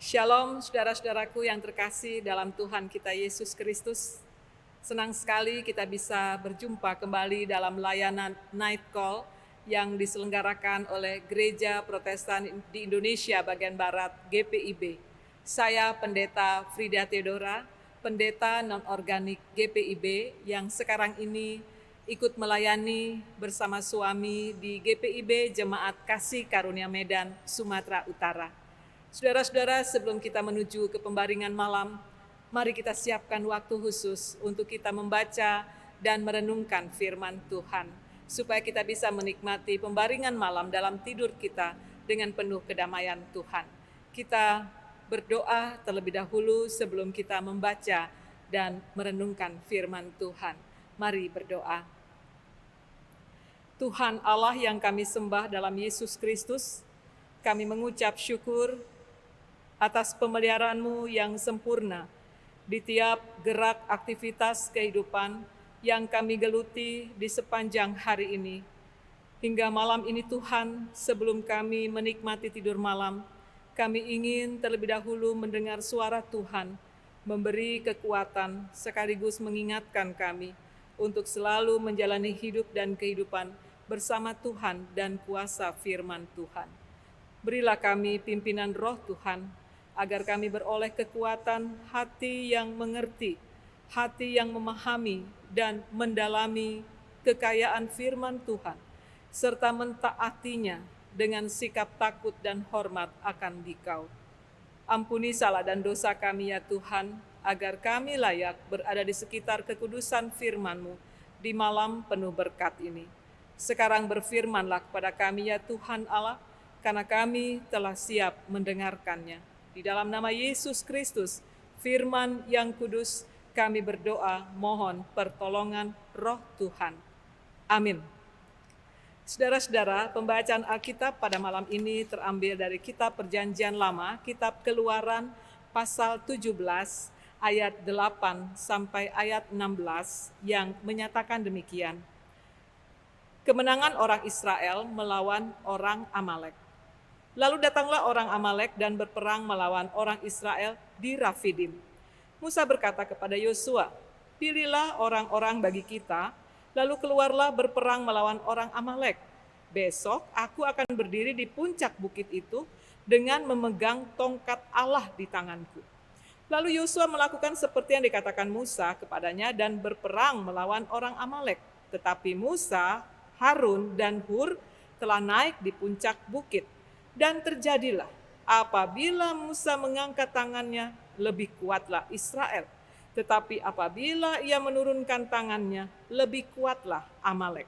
Shalom saudara-saudaraku yang terkasih dalam Tuhan kita Yesus Kristus. Senang sekali kita bisa berjumpa kembali dalam layanan Night Call yang diselenggarakan oleh Gereja Protestan di Indonesia bagian Barat GPIB. Saya Pendeta Frida Theodora, Pendeta non-organik GPIB yang sekarang ini ikut melayani bersama suami di GPIB Jemaat Kasih Karunia Medan, Sumatera Utara. Saudara-saudara, sebelum kita menuju ke pembaringan malam, mari kita siapkan waktu khusus untuk kita membaca dan merenungkan firman Tuhan, supaya kita bisa menikmati pembaringan malam dalam tidur kita dengan penuh kedamaian Tuhan. Kita berdoa terlebih dahulu sebelum kita membaca dan merenungkan firman Tuhan. Mari berdoa. Tuhan Allah yang kami sembah dalam Yesus Kristus, kami mengucap syukur atas pemeliharaan-Mu yang sempurna di tiap gerak aktivitas kehidupan yang kami geluti di sepanjang hari ini. Hingga malam ini Tuhan, sebelum kami menikmati tidur malam, kami ingin terlebih dahulu mendengar suara Tuhan, memberi kekuatan sekaligus mengingatkan kami untuk selalu menjalani hidup dan kehidupan bersama Tuhan dan kuasa firman Tuhan. Berilah kami pimpinan Roh Tuhan, agar kami beroleh kekuatan hati yang mengerti, hati yang memahami dan mendalami kekayaan firman Tuhan, serta mentaatinya dengan sikap takut dan hormat akan Dikau. Ampuni salah dan dosa kami ya Tuhan, agar kami layak berada di sekitar kekudusan firman-Mu di malam penuh berkat ini. Sekarang berfirmanlah kepada kami ya Tuhan Allah, karena kami telah siap mendengarkannya. Di dalam nama Yesus Kristus, firman yang kudus, kami berdoa mohon pertolongan Roh Tuhan. Amin. Saudara-saudara, pembacaan Alkitab pada malam ini terambil dari Kitab Perjanjian Lama, Kitab Keluaran pasal 17 ayat 8 sampai ayat 16 yang menyatakan demikian. Kemenangan orang Israel melawan orang Amalek. Lalu datanglah orang Amalek dan berperang melawan orang Israel di Rafidim. Musa berkata kepada Yosua, "Pilihlah orang-orang bagi kita, lalu keluarlah berperang melawan orang Amalek. Besok aku akan berdiri di puncak bukit itu dengan memegang tongkat Allah di tanganku." Lalu Yosua melakukan seperti yang dikatakan Musa kepadanya dan berperang melawan orang Amalek. Tetapi Musa, Harun, dan Hur telah naik di puncak bukit. Dan terjadilah, apabila Musa mengangkat tangannya, lebih kuatlah Israel. Tetapi apabila ia menurunkan tangannya, lebih kuatlah Amalek.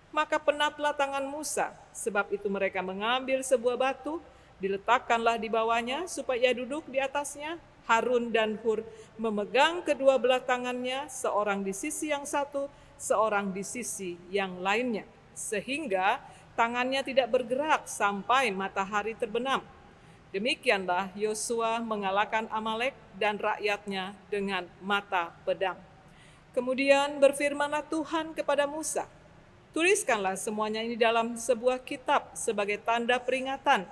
Maka penatlah tangan Musa, sebab itu mereka mengambil sebuah batu, diletakkanlah di bawahnya, supaya ia duduk di atasnya. Harun dan Hur memegang kedua belah tangannya, seorang di sisi yang satu, seorang di sisi yang lainnya. Sehingga tangannya tidak bergerak sampai matahari terbenam. Demikianlah Yosua mengalahkan Amalek dan rakyatnya dengan mata pedang. Kemudian berfirmanlah Tuhan kepada Musa, "Tuliskanlah semuanya ini dalam sebuah kitab sebagai tanda peringatan,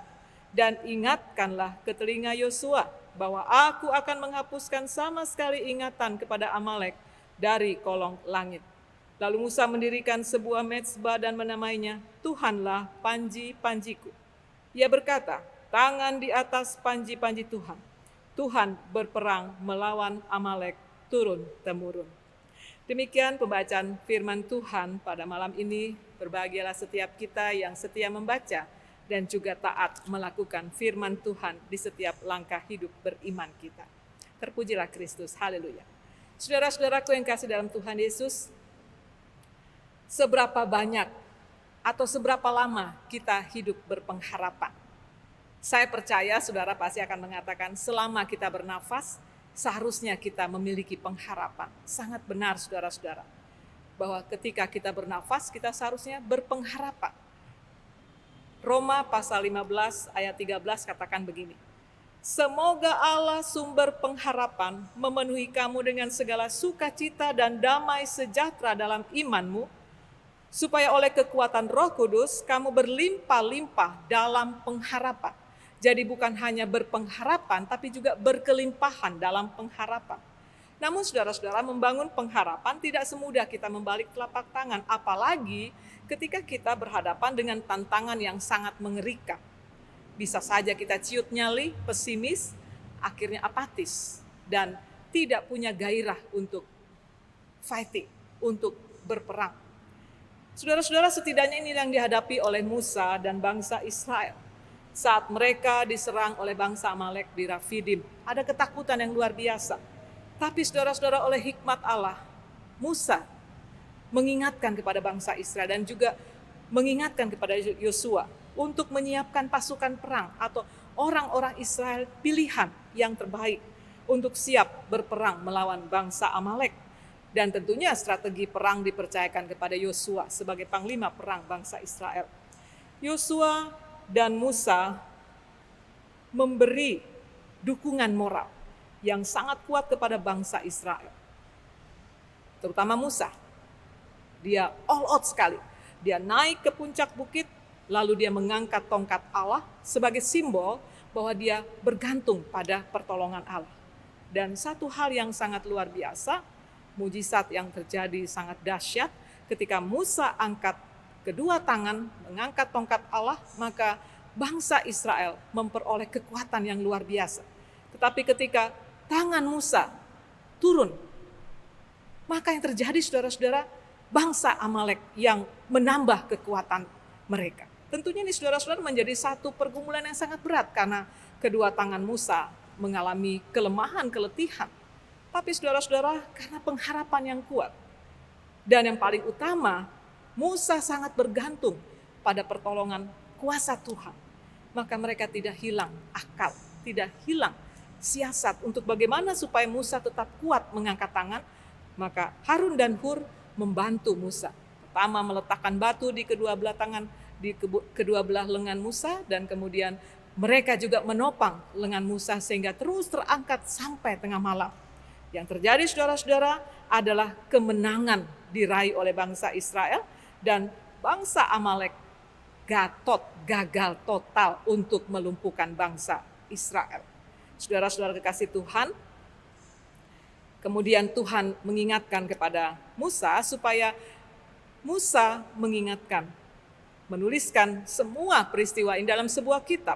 dan ingatkanlah ke telinga Yosua bahwa aku akan menghapuskan sama sekali ingatan kepada Amalek dari kolong langit." Lalu Musa mendirikan sebuah mezbah dan menamainya, "Tuhanlah panji-panjiku." Ia berkata, "Tangan di atas panji-panji Tuhan. Tuhan berperang melawan Amalek turun-temurun." Demikian pembacaan firman Tuhan pada malam ini. Berbahagialah setiap kita yang setia membaca dan juga taat melakukan firman Tuhan di setiap langkah hidup beriman kita. Terpujilah Kristus, haleluya. Saudara-saudaraku yang kasih dalam Tuhan Yesus, seberapa banyak atau seberapa lama kita hidup berpengharapan? Saya percaya saudara pasti akan mengatakan selama kita bernafas, seharusnya kita memiliki pengharapan. Sangat benar saudara-saudara, bahwa ketika kita bernafas, kita seharusnya berpengharapan. Roma pasal 15 ayat 13 katakan begini, "Semoga Allah sumber pengharapan memenuhi kamu dengan segala sukacita dan damai sejahtera dalam imanmu, supaya oleh kekuatan Roh Kudus kamu berlimpah-limpah dalam pengharapan." Jadi bukan hanya berpengharapan, tapi juga berkelimpahan dalam pengharapan. Namun saudara-saudara, membangun pengharapan tidak semudah kita membalik telapak tangan, apalagi ketika kita berhadapan dengan tantangan yang sangat mengerikan. Bisa saja kita ciut nyali, pesimis, akhirnya apatis, dan tidak punya gairah untuk fighting, untuk berperang. Saudara-saudara, setidaknya ini yang dihadapi oleh Musa dan bangsa Israel. Saat mereka diserang oleh bangsa Amalek di Rafidim, ada ketakutan yang luar biasa. Tapi saudara-saudara, oleh hikmat Allah, Musa mengingatkan kepada bangsa Israel dan juga mengingatkan kepada Yosua untuk menyiapkan pasukan perang atau orang-orang Israel pilihan yang terbaik untuk siap berperang melawan bangsa Amalek. Dan tentunya strategi perang dipercayakan kepada Yosua sebagai panglima perang bangsa Israel. Yosua dan Musa memberi dukungan moral yang sangat kuat kepada bangsa Israel. Terutama Musa. Dia all out sekali. Dia naik ke puncak bukit, lalu dia mengangkat tongkat Allah sebagai simbol bahwa dia bergantung pada pertolongan Allah. Dan satu hal yang sangat luar biasa, mujizat yang terjadi sangat dahsyat, ketika Musa angkat kedua tangan, mengangkat tongkat Allah, maka bangsa Israel memperoleh kekuatan yang luar biasa. Tetapi ketika tangan Musa turun, maka yang terjadi saudara-saudara, bangsa Amalek yang menambah kekuatan mereka. Tentunya ini saudara-saudara menjadi satu pergumulan yang sangat berat karena kedua tangan Musa mengalami kelemahan, keletihan. Tapi saudara-saudara, karena pengharapan yang kuat. Dan yang paling utama, Musa sangat bergantung pada pertolongan kuasa Tuhan. Maka mereka tidak hilang akal, tidak hilang siasat untuk bagaimana supaya Musa tetap kuat mengangkat tangan. Maka Harun dan Hur membantu Musa. Pertama meletakkan batu di kedua belah tangan, di kedua belah lengan Musa, dan kemudian mereka juga menopang lengan Musa sehingga terus terangkat sampai tengah malam. Yang terjadi saudara-saudara adalah kemenangan diraih oleh bangsa Israel, dan bangsa Amalek gagal total untuk melumpuhkan bangsa Israel. Saudara-saudara kekasih Tuhan, kemudian Tuhan mengingatkan kepada Musa supaya Musa mengingatkan, menuliskan semua peristiwa ini dalam sebuah kitab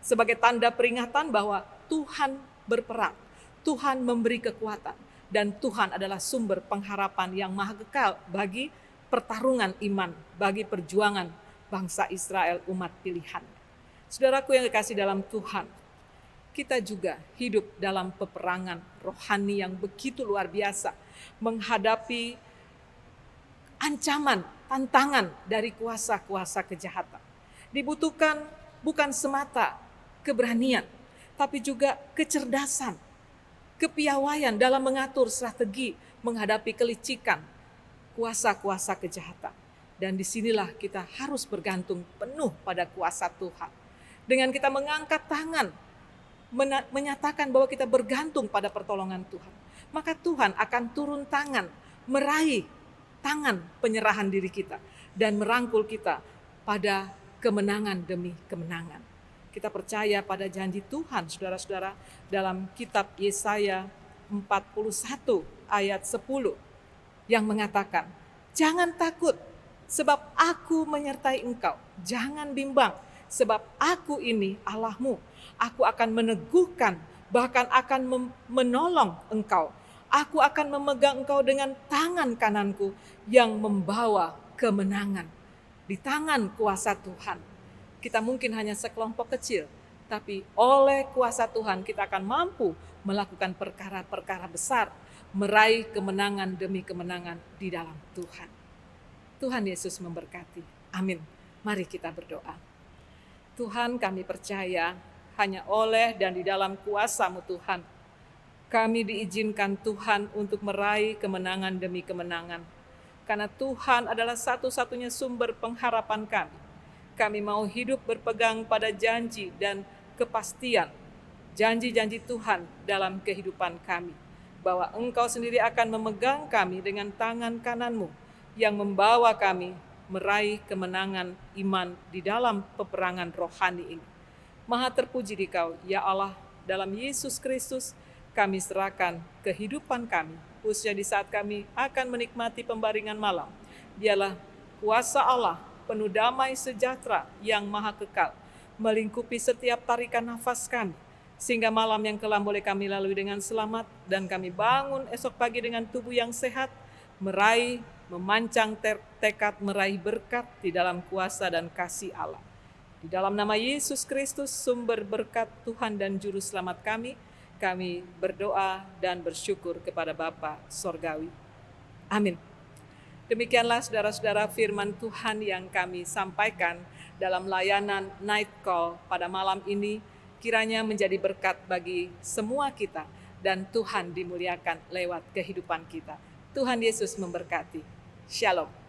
sebagai tanda peringatan bahwa Tuhan berperang, Tuhan memberi kekuatan, dan Tuhan adalah sumber pengharapan yang maha kekal bagi pertarungan iman, bagi perjuangan bangsa Israel, umat pilihan. Saudaraku yang kekasih dalam Tuhan, kita juga hidup dalam peperangan rohani yang begitu luar biasa, menghadapi ancaman, tantangan dari kuasa-kuasa kejahatan. Dibutuhkan bukan semata keberanian, tapi juga kecerdasan, kepiawaian dalam mengatur strategi menghadapi kelicikan kuasa-kuasa kejahatan. Dan disinilah kita harus bergantung penuh pada kuasa Tuhan. Dengan kita mengangkat tangan, menyatakan bahwa kita bergantung pada pertolongan Tuhan, maka Tuhan akan turun tangan, meraih tangan penyerahan diri kita, dan merangkul kita pada kemenangan demi kemenangan. Kita percaya pada janji Tuhan, saudara-saudara, dalam kitab Yesaya 41 ayat 10 yang mengatakan, jangan takut sebab aku menyertai engkau, jangan bimbang sebab aku ini Allahmu. Aku akan meneguhkan, bahkan akan menolong engkau. Aku akan memegang engkau dengan tangan kananku yang membawa kemenangan. Di tangan kuasa Tuhan. Kita mungkin hanya sekelompok kecil, tapi oleh kuasa Tuhan kita akan mampu melakukan perkara-perkara besar, meraih kemenangan demi kemenangan di dalam Tuhan. Tuhan Yesus memberkati. Amin. Mari kita berdoa. Tuhan, kami percaya hanya oleh dan di dalam kuasa-Mu Tuhan, kami diizinkan Tuhan untuk meraih kemenangan demi kemenangan. Karena Tuhan adalah satu-satunya sumber pengharapan kami. Kami mau hidup berpegang pada janji dan kepastian, janji-janji Tuhan dalam kehidupan kami. Bahwa Engkau sendiri akan memegang kami dengan tangan kanan-Mu yang membawa kami meraih kemenangan iman di dalam peperangan rohani ini. Maha terpuji Dikau, ya Allah, dalam Yesus Kristus kami serahkan kehidupan kami, khususnya di saat kami akan menikmati pembaringan malam. Biarlah kuasa Allah, penuh damai sejahtera yang maha kekal, melingkupi setiap tarikan nafas kami, sehingga malam yang kelam boleh kami lalui dengan selamat, dan kami bangun esok pagi dengan tubuh yang sehat, memancang tekad meraih berkat di dalam kuasa dan kasih Allah. Di dalam nama Yesus Kristus, sumber berkat Tuhan dan Juru Selamat kami berdoa dan bersyukur kepada Bapa Sorgawi. Amin. Demikianlah saudara-saudara firman Tuhan yang kami sampaikan dalam layanan Night Call pada malam ini, kiranya menjadi berkat bagi semua kita dan Tuhan dimuliakan lewat kehidupan kita. Tuhan Yesus memberkati. Shalom.